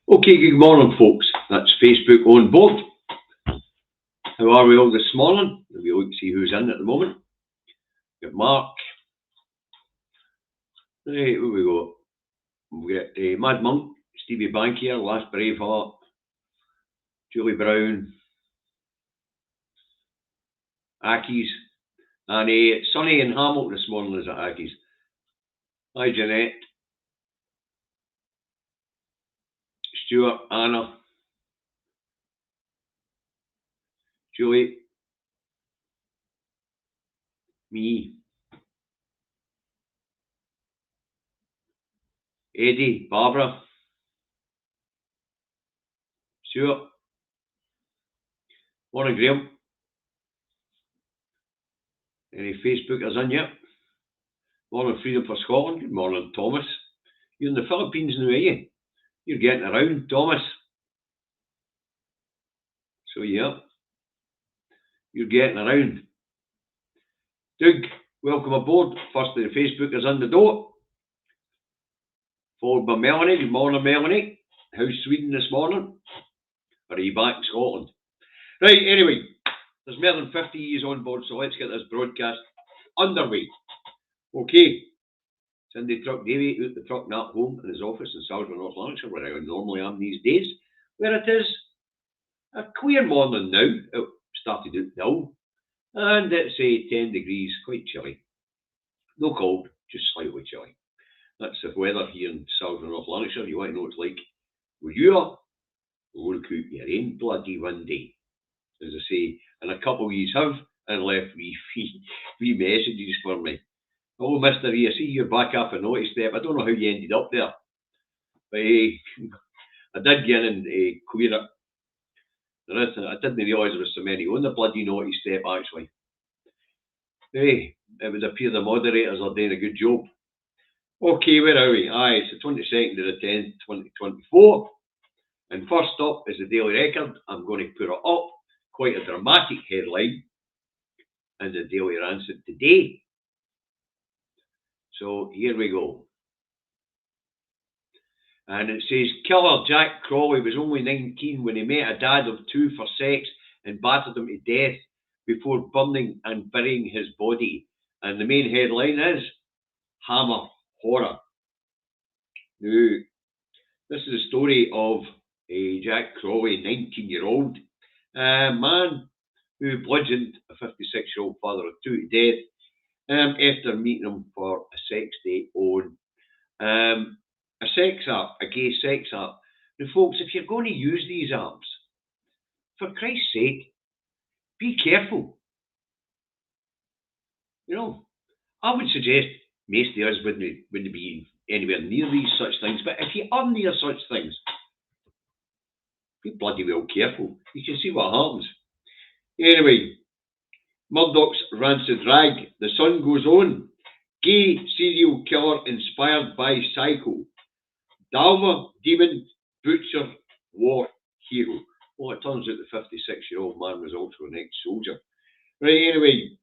Okay, good morning, folks. That's Facebook on board. How are we all this morning? We'll look to see who's in at the moment. Got Mark. Right, where we go? We got Mad Monk, Stevie Bankier, Last Braveheart, Julie Brown, Ackies, and Sonny and Hamilton this morning is at Ackies. Hi, Jeanette. Stuart, Anna, Julie, me, Eddie, Barbara, Stuart, morning, Graham. Any Facebookers in yet? Morning, Freedom for Scotland. Good morning, Thomas. You're in the Philippines now, are you? You're getting around, Thomas. So, yeah, you're getting around. Doug, welcome aboard. First of the Facebookers in the door. Followed by Melanie. Good morning, Melanie. How's Sweden this morning? Or are you back in Scotland? Right, anyway, there's more than 50 years on board, so let's get this broadcast underway. Okay, Cindy Truck Davy out the truck not home in his office in Salisbury, North Lanarkshire, where I normally am these days, where it is a clear morning now. It started out now, and it's 10 degrees, quite chilly. No cold, just slightly chilly. That's the weather here in Salisbury, North Lanarkshire. You want to know what it's like where you are? Look out, it ain't bloody windy. As I say, and a couple of yous have and left wee messages for me. Oh, Mr. E, I see you're back up a naughty step. I don't know how you ended up there. But I did get in and clear it. I didn't realise there was so many on the bloody naughty step, actually. Hey, it would appear the moderators are doing a good job. Okay, where are we? Aye, it's the 22nd of the 10th, 2024. And first up is the Daily Record. I'm going to put it up. Quite a dramatic headline in the Daily Rancid today. So here we go. And it says, killer Jack Crawley was only 19 when he met a dad of two for sex and battered him to death before burning and burying his body. And the main headline is, Hammer Horror. Now, this is a story of Jack Crawley, 19-year-old man who bludgeoned a 56-year-old father of two to death after meeting him for a sex date on a sex app, a gay sex app. Now, folks, if you're going to use these apps, for Christ's sake, be careful. You know, I would suggest most of us wouldn't be anywhere near these such things, but if you are near such things, be bloody well careful. You can see what happens. Anyway, Murdoch's rancid rag. The Sun goes on. Gay serial killer inspired by Psycho. Dalma demon butcher war hero. Well, it turns out the 56-year-old man was also an ex-soldier. Right, anyway,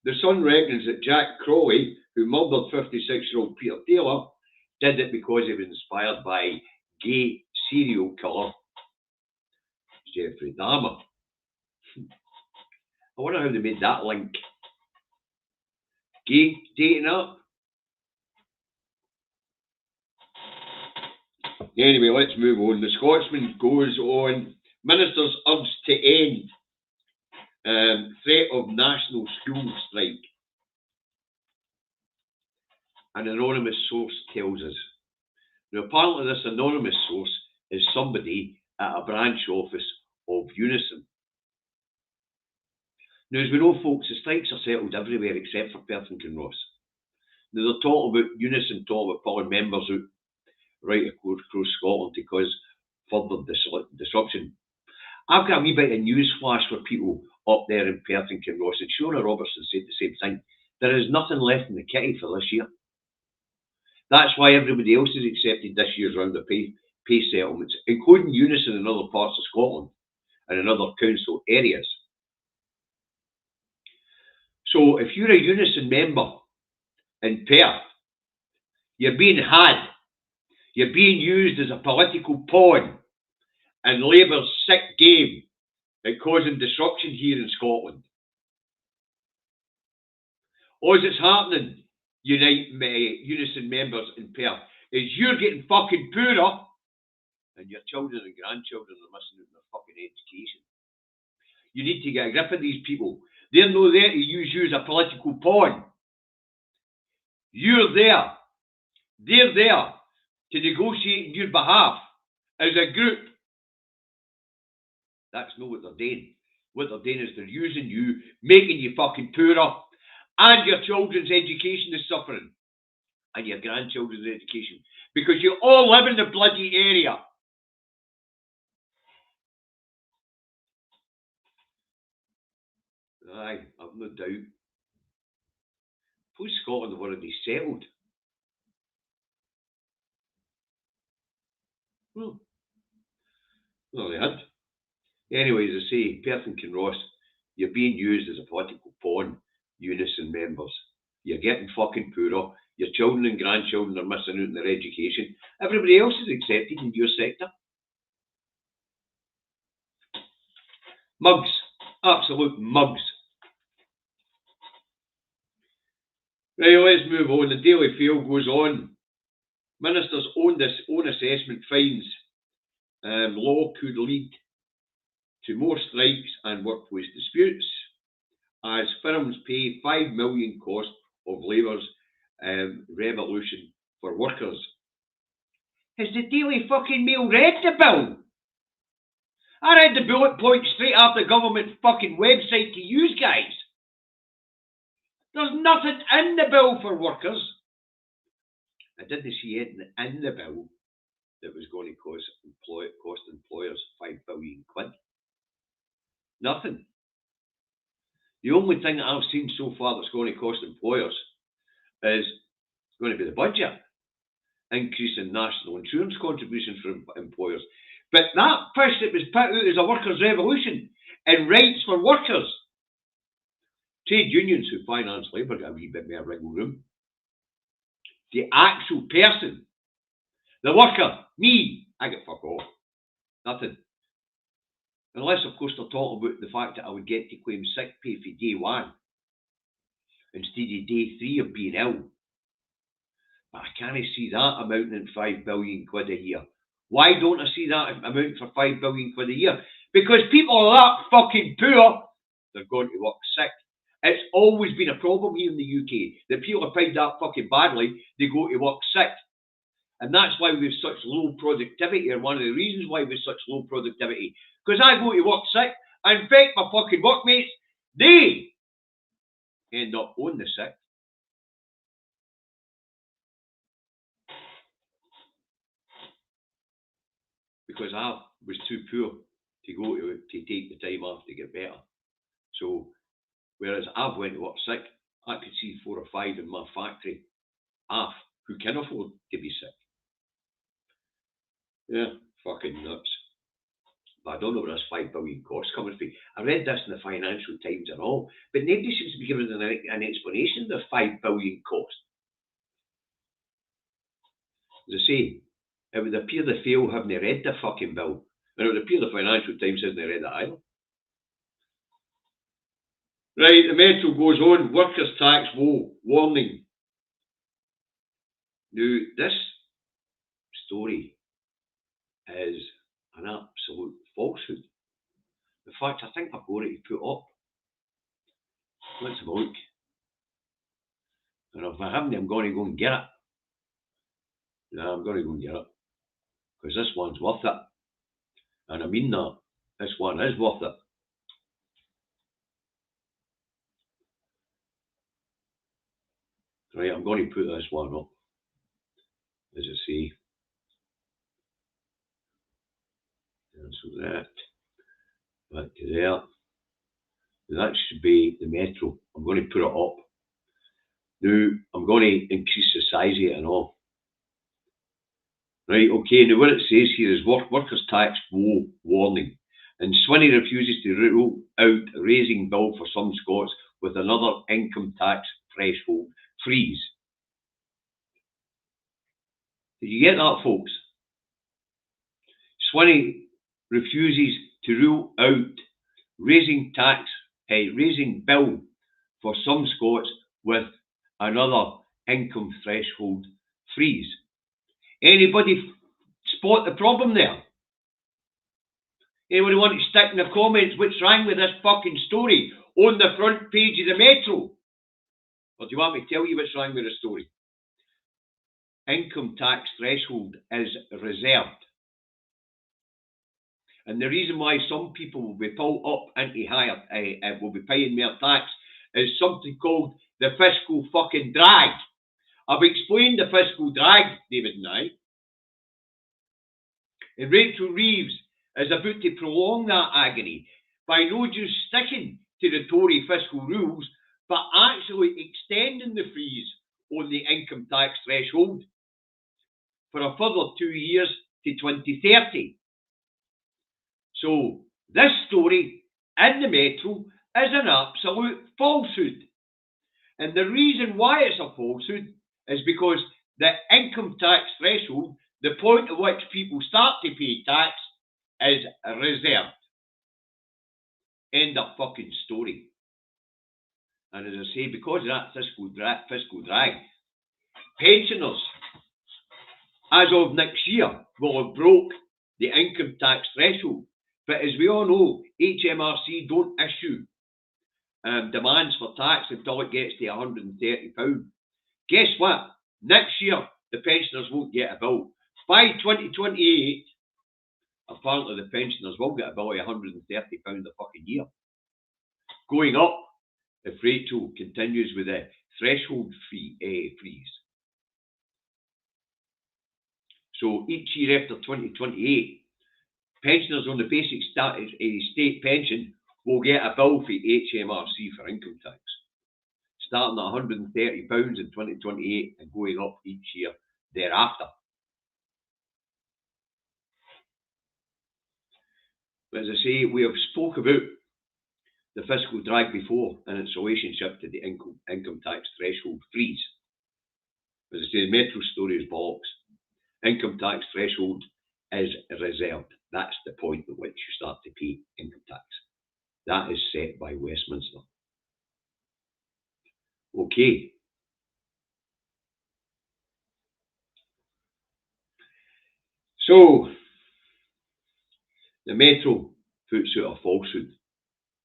the Sun reckons that Jack Crawley, who murdered 56-year-old Peter Taylor, did it because he was inspired by gay serial killer Jeffrey Dahmer. I wonder how they made that link. Gay dating up. Anyway, let's move on. The Scotsman goes on. Ministers urged to end threat of national school strike. An anonymous source tells us. Now, apparently this anonymous source is somebody at a branch office of Unison. Now, as we know, folks, the strikes are settled everywhere except for Perth and Kinross. Now, they're talking about Unison, talking about pulling members out right across Scotland to cause further disruption. I've got a wee bit of news flash for people up there in Perth and Kinross, and Shona Robertson said the same thing. There is nothing left in the kitty for this year. That's why everybody else has accepted this year's round of pay settlements, including Unison in other parts of Scotland and in other council areas. So if you're a Unison member in Perth, you're being had. You're being used as a political pawn and Labour's sick game at causing disruption here in Scotland. All that's happening, Unison members in Perth, is you're getting fucking poorer and your children and grandchildren are missing out on their fucking education. You need to get a grip of these people. They're not there to use you as a political pawn. You're there. They're there to negotiate on your behalf as a group. That's not what they're doing. What they're doing is they're using you, making you fucking poorer, and your children's education is suffering. And your grandchildren's education. Because you all live in the bloody area. Aye, I've no doubt. Post Scotland have already settled. Well, they had. Anyway, as I say, Perth and Kinross, you're being used as a political pawn, Unison members. You're getting fucking poorer. Your children and grandchildren are missing out on their education. Everybody else is accepted in your sector. Mugs. Absolute mugs. Right, let's move on. The Daily Fail goes on. Ministers own assessment finds law could lead to more strikes and workplace disputes as firms pay $5 million cost of Labour's revolution for workers. Has the Daily fucking Mail read the bill? I read the bullet points straight off the government fucking website to use, guys. There's nothing in the bill for workers. I didn't see anything in the bill that was going to cost employers £5 billion. Nothing. The only thing that I've seen so far that's going to cost employers is going to be the budget. Increase in national insurance contributions for employers. But that push that was put out as a workers' revolution and rights for workers. Trade unions who finance labour get a wee bit more wriggle room. The actual person, the worker, me, I get fuck off. Nothing. Unless, of course, they're talking about the fact that I would get to claim sick pay for day one instead of day 3 of being ill. But I can't see that amounting in £5 billion a year. Why don't I see that amount for £5 billion a year? Because people are that fucking poor, they're going to work sick. It's always been a problem here in the UK that people are paid that fucking badly, they go to work sick. And that's why we have such low productivity, or one of the reasons why we have such low productivity. Because I go to work sick, I infect my fucking workmates, they end up on the sick. Because I was too poor to go to take the time off to get better. So, whereas I've went to work sick, I could see 4 or 5 in my factory off who can afford to be sick. Yeah, fucking nuts. But I don't know where this £5 billion cost coming from. I read this in the Financial Times and all, but nobody seems to be giving an explanation of the £5 billion cost. As I say, it would appear the Fail haven't read the fucking bill. And it would appear the Financial Times hasn't read it either. Right, the Metro goes on. Workers' tax woe. Warning. Now, this story is an absolute falsehood. In fact, I think I've got it to put up. Let's have a look. And if I haven't, I'm going to go and get it. Yeah, I'm going to go and get it. Because this one's worth it. And I mean that. This one is worth it. Right, I'm going to put this one up. As I say. And so back to there. And that should be the Metro. I'm going to put it up. Now, I'm going to increase the size of it and all. Right, okay, now what it says here is workers' tax woe warning. And Swinney refuses to rule out raising bill for some Scots with another income tax threshold freeze. Did you get that, folks? Swinney refuses to rule out raising bill for some Scots with another income threshold freeze. Anybody spot the problem there? Anybody want to stick in the comments what's wrong with this fucking story on the front page of the Metro? Or do you want me to tell you what's wrong with the story? Income tax threshold is reserved. And the reason why some people will be pulled up into higher, will be paying more tax is something called the fiscal fucking drag. I've explained the fiscal drag, David and I. And Rachel Reeves is about to prolong that agony by not just sticking to the Tory fiscal rules, but actually extending the freeze on the income tax threshold for a further 2 years to 2030. So this story in the Metro is an absolute falsehood. And the reason why it's a falsehood is because the income tax threshold, the point at which people start to pay tax, is reserved. End of fucking story. And as I say, because of that fiscal drag, pensioners, as of next year, will have broke the income tax threshold. But as we all know, HMRC don't issue demands for tax until it gets to £130. Guess what? Next year, the pensioners won't get a bill. By 2028, apparently the pensioners will get a bill of £130 a fucking year. Going up if Rachel continues with the threshold freeze. So each year after 2028, pensioners on the basic state pension will get a bill for HMRC for income tax, starting at £130 in 2028 and going up each year thereafter. But as I say, we have spoke about the fiscal drag before and its relationship to the income tax threshold freeze. As I say, the Metro story is bollocks. Income tax threshold is reserved. That's the point at which you start to pay income tax. That is set by Westminster. Okay. So, the Metro puts out a falsehood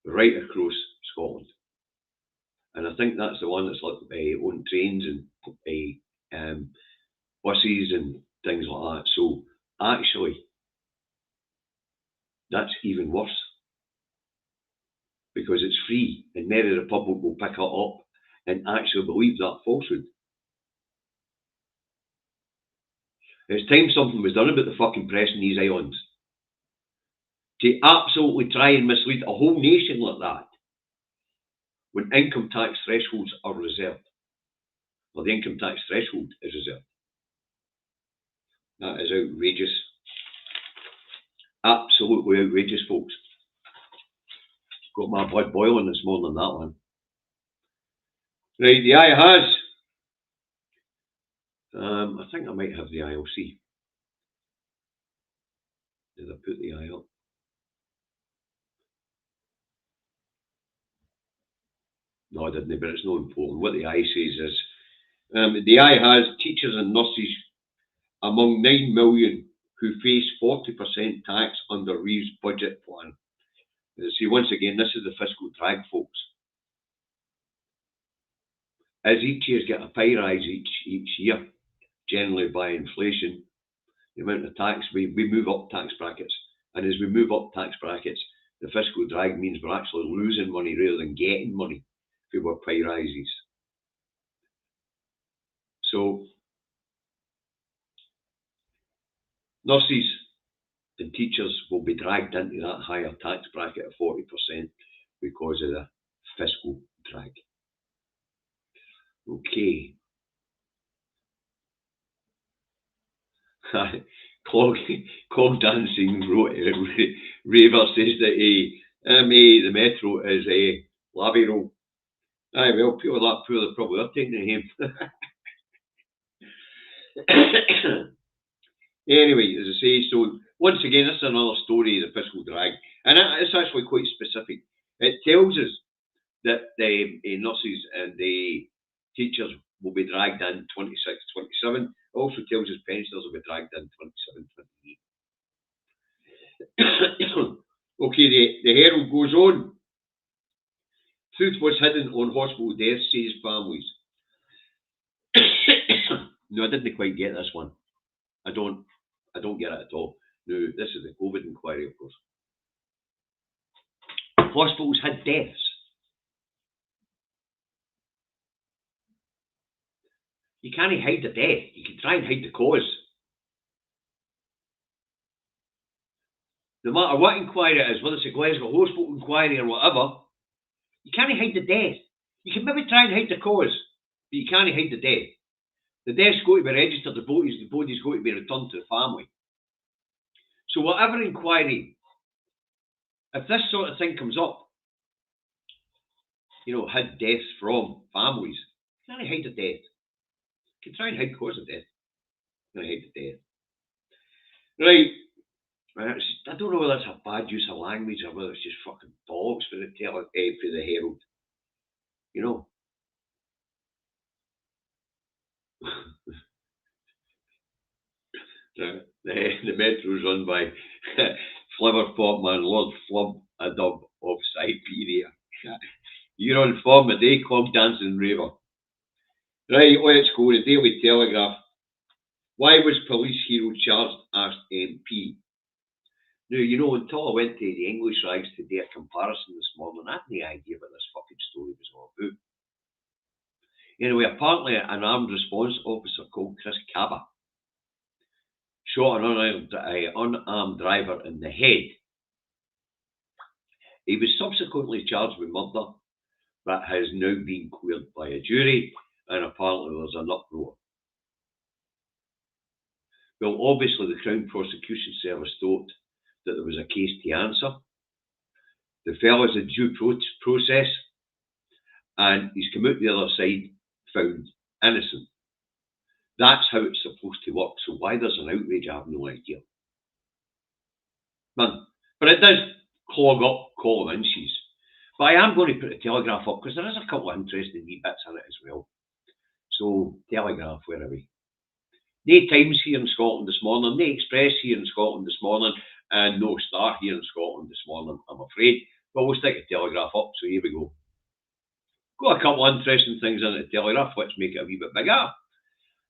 right across Scotland. And I think that's the one that's like on trains and buses and things like that. So, actually, that's even worse. Because it's free and many of the public will pick it up and actually believe that falsehood. It's time something was done about the fucking press in these islands. To absolutely try and mislead a whole nation like that when income tax thresholds are reserved. Well, the income tax threshold is reserved. That is outrageous. Absolutely outrageous, folks. Got my blood boiling this morning on that one. Right, the eye has. I think I might have the ILC. Did I put the eye up? No, I didn't, but it's not important. What the eye says is, the eye has teachers and nurses among 9 million who face 40% tax under Reeves' budget plan. See, once again, this is the fiscal drag, folks. As each year's get a pay rise each year, generally by inflation, the amount of tax, we move up tax brackets. And as we move up tax brackets, the fiscal drag means we're actually losing money rather than getting money for our pay rises. So, nurses and teachers will be dragged into that higher tax bracket of 40% because of the fiscal drag. Okay. Clog Dancing wrote Raver says that the Metro is a labby roll. Aye, well, people that poor, they probably are taking him. Anyway, as I say, so Once again, this is another story of the fiscal drag, and it's actually quite specific. It tells us that the nurses and the teachers will be dragged in 26, 27. It also tells us pensioners will be dragged in 27, 28. Okay, the Herald goes on. Truth was hidden on hospital deaths, says families. No, I didn't quite get this one. I don't get it at all. No, this is the COVID inquiry, of course. Hospitals had deaths. You can't hide the death. You can try and hide the cause. No matter what inquiry it is, whether it's a Glasgow Hospital inquiry or whatever, you can't hide the death. You can maybe try and hide the cause, but you can't hide the death. The death's got to be registered, the body's got to be returned to the family. So whatever inquiry, if this sort of thing comes up, had deaths from families, you can't hide the death. You can try and hide the cause of death. You can't hide the death. Right. I don't know whether that's a bad use of language or whether it's just fucking bollocks for the Herald. The metro's run by Flivver Popman, Lord Flub, a dub of Siberia. You're on form a day, club dancing raver. Right, let's go. The Daily Telegraph. Why was police hero charged? Asked MP. Now, until I went to the English rags to do a comparison this morning, I had no idea what this fucking story was all about. Anyway, apparently an armed response officer called Chris Cabba shot an unarmed driver in the head. He was subsequently charged with murder, but has now been cleared by a jury, and apparently there's an uproar. Well, obviously the Crown Prosecution Service thought that there was a case to answer. The fella's in due process, and he's come out the other side found innocent. That's how it's supposed to work. So why there's an outrage, I have no idea. Man, but it does clog up column inches. But I am going to put the Telegraph up because there is a couple of interesting wee bits in it as well. So, Telegraph, where are we? No Times here in Scotland this morning, no Express here in Scotland this morning, and no Star here in Scotland this morning, I'm afraid. But we'll stick the Telegraph up, so here we go. Got a couple of interesting things in the Telegraph, let's make it a wee bit bigger.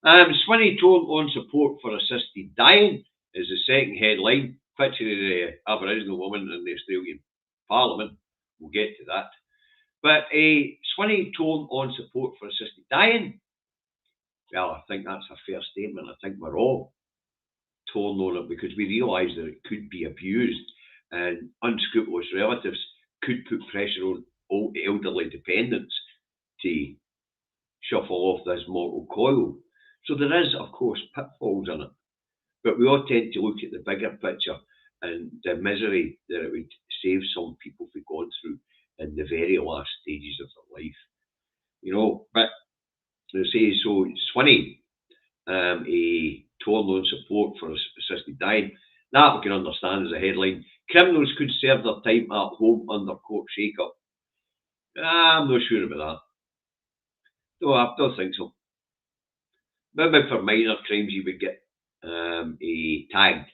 Swinney told on support for assisted dying is the second headline. Picture of the Aboriginal woman in the Australian Parliament. We'll get to that. But Swinney told on support for assisted dying. Well, I think that's a fair statement. I think we're all torn on it because we realise that it could be abused and unscrupulous relatives could put pressure on elderly dependents to shuffle off this mortal coil. So there is, of course, pitfalls in it. But we all tend to look at the bigger picture and the misery that it would save some people from going through in the very last stages of their life. But they say, so Swinney, a torn on support for assisted dying. That we can understand as a headline. Criminals could serve their time at home under court shake-up. I'm not sure about that. No, I don't think so. Maybe for minor crimes you would get tagged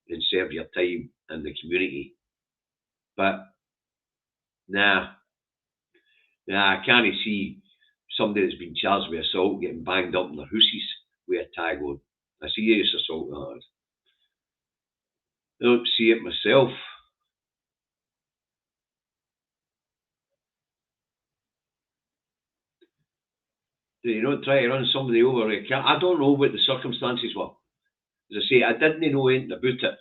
and serve your time in the community. But nah, I can't see somebody that's been charged with assault getting banged up in their houses with a tag on. A serious assault, that is. I don't see it myself. Do you not try to run somebody over? I don't know what the circumstances were. As I say, I didn't know anything about it.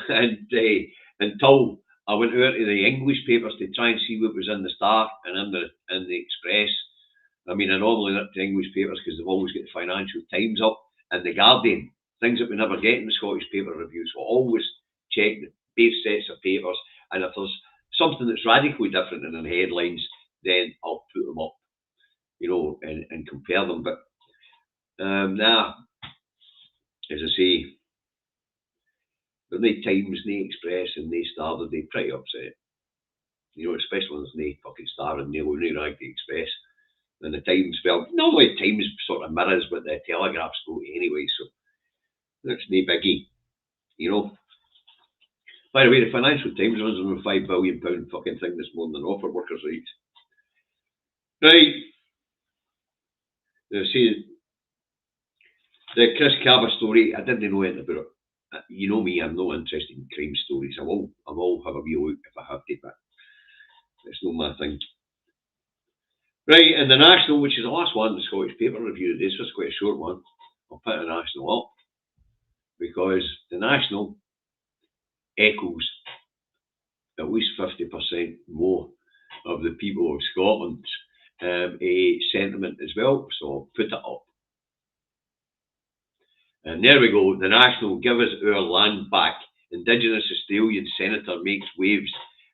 And until I went out to the English papers to try and see what was in the Star and in the Express. I mean, I normally look at the English papers because they've always got the Financial Times up and the Guardian, things that we never get in the Scottish paper reviews. So always check the base sets of papers, and if there's something that's radically different in the headlines, then I'll put them up, and compare them. But as I say, But no Times, no Express, and no Star, they're pretty upset. You know, especially when there's no fucking Star and no rag the Express. And the Times, well, normally the Times sort of mirrors what the Telegraph's go to anyway, so that's no biggie, you know. By the way, the Financial Times runs on a £5 billion fucking thing this morning on offer workers' rights. Right. They say the Chris Cabba story, I didn't know anything about it. You know me, I'm not interested in crime stories. I will have a wee look if I have to, but it's not my thing. Right, and the National, which is the last one, the Scottish paper review today, so it's quite a short one. I'll put the National up because the National echoes at least 50% more of the people of Scotland's sentiment as well, so I'll put it up. And there we go, the National, give us our land back. Indigenous Australian senator makes waves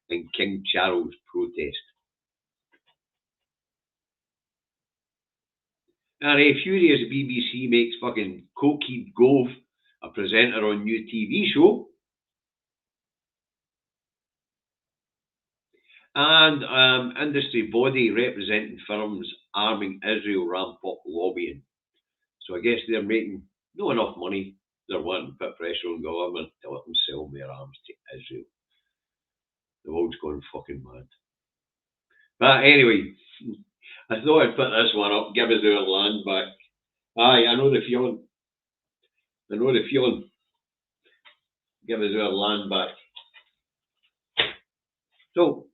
in King Charles protest. And furious BBC makes fucking Cokehead Gove a presenter on new TV show. And industry body representing firms arming Israel ramp up lobbying. So I guess they're making not enough money. They're wanting to put pressure on government to let them sell their arms to Israel. The world's gone fucking mad. But anyway, I thought I'd put this one up. Give us our land back. Aye, I know the feeling. Give us our land back. So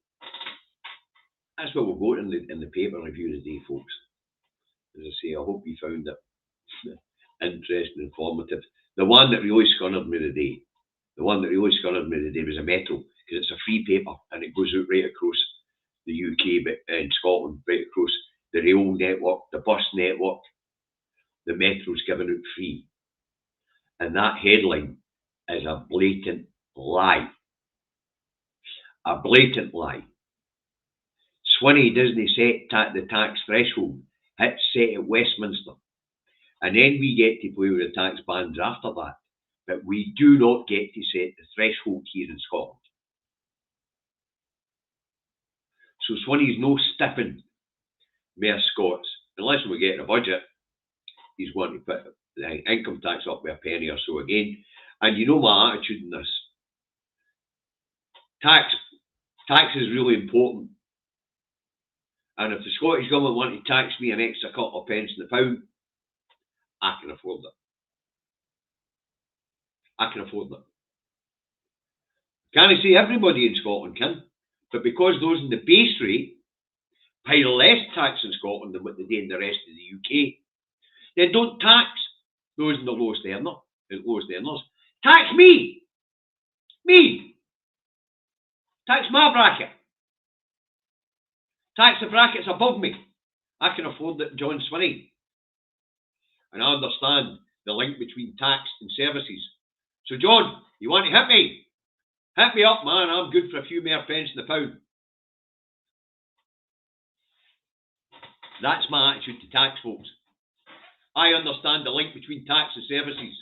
that's what we'll go in the paper review today, folks. As I say, I hope you found it interesting, informative. The one that really scunnered me today, was a Metro, because it's a free paper and it goes out right across the UK, but in Scotland, right across the rail network, the bus network. The Metro's given out free. And that headline is a blatant lie. A blatant lie. Swinney doesn't set the tax threshold. It's set at Westminster. And then we get to play with the tax bands after that. But we do not get to set the threshold here in Scotland. So Swinney's no stiffing mere Scots. Unless we get a budget, he's wanting to put the income tax up by a penny or so again. And you know my attitude in this. Tax is really important. And if the Scottish Government want to tax me an extra couple of pence in the pound, I can afford it. Can't say everybody in Scotland can, but because those in the base rate pay less tax in Scotland than what they do in the rest of the UK, then don't tax those in the lowest earners. Tax me! Tax my bracket. Tax the brackets above me. I can afford it, John Swinney. And I understand the link between tax and services. So John, you want to hit me? Hit me up, man. I'm good for a few more pence in the pound. That's my attitude to tax, folks. I understand the link between tax and services.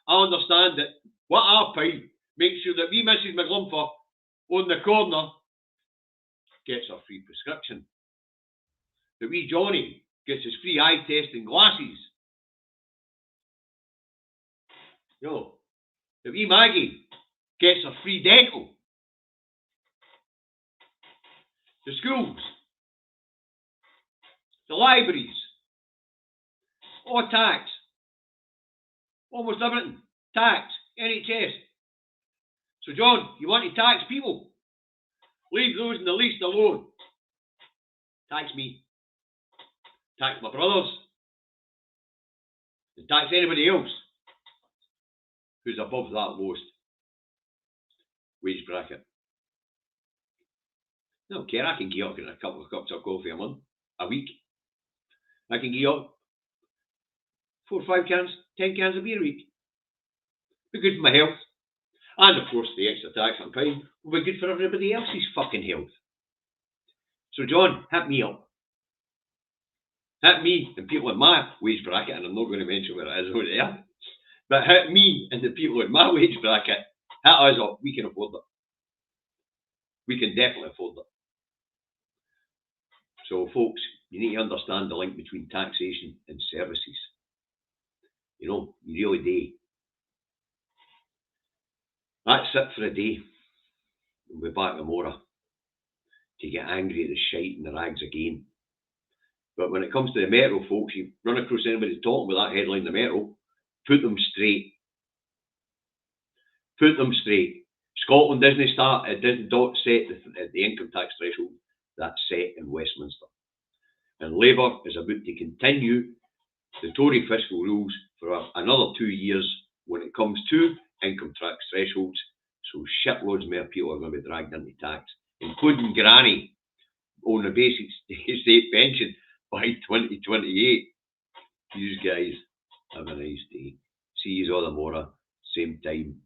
I understand that what I pay makes sure that wee Mrs. McGlumfer on the corner gets a free prescription. The wee Johnny gets his free eye test and glasses. The wee Maggie gets a free dental. The schools, the libraries, all tax. Almost everything. Tax. NHS. So John, you want to tax people? Leave those in the least alone. Tax me. Tax my brothers. And tax anybody else who's above that lowest wage bracket. I don't care, I can get up in a couple of cups of coffee a week. I can get up 4 or 5 cans, 10 cans of beer a week. Be good for my health. And of course the extra tax I'm paying will be good for everybody else's fucking health. So John, hit me up. Hit me and people in my wage bracket, and I'm not going to mention where it is over there, but hit me and the people in my wage bracket hit us up. We can afford it. We can definitely afford it. So, folks, you need to understand the link between taxation and services. You know, you really do. That's it for a day. We'll be back tomorrow to get angry at the shite and the rags again. But when it comes to the Metro, folks, you run across anybody talking about that headline, the Metro, put them straight. Put them straight. Scotland doesn't start, it doesn't set the income tax threshold. That's set in Westminster. And Labour is about to continue the Tory fiscal rules for another 2 years when it comes to income tax thresholds. So shitloads more people are going to be dragged into tax, including Granny on the basic state pension by 2028. You guys have a nice day. See you all tomorrow, same time.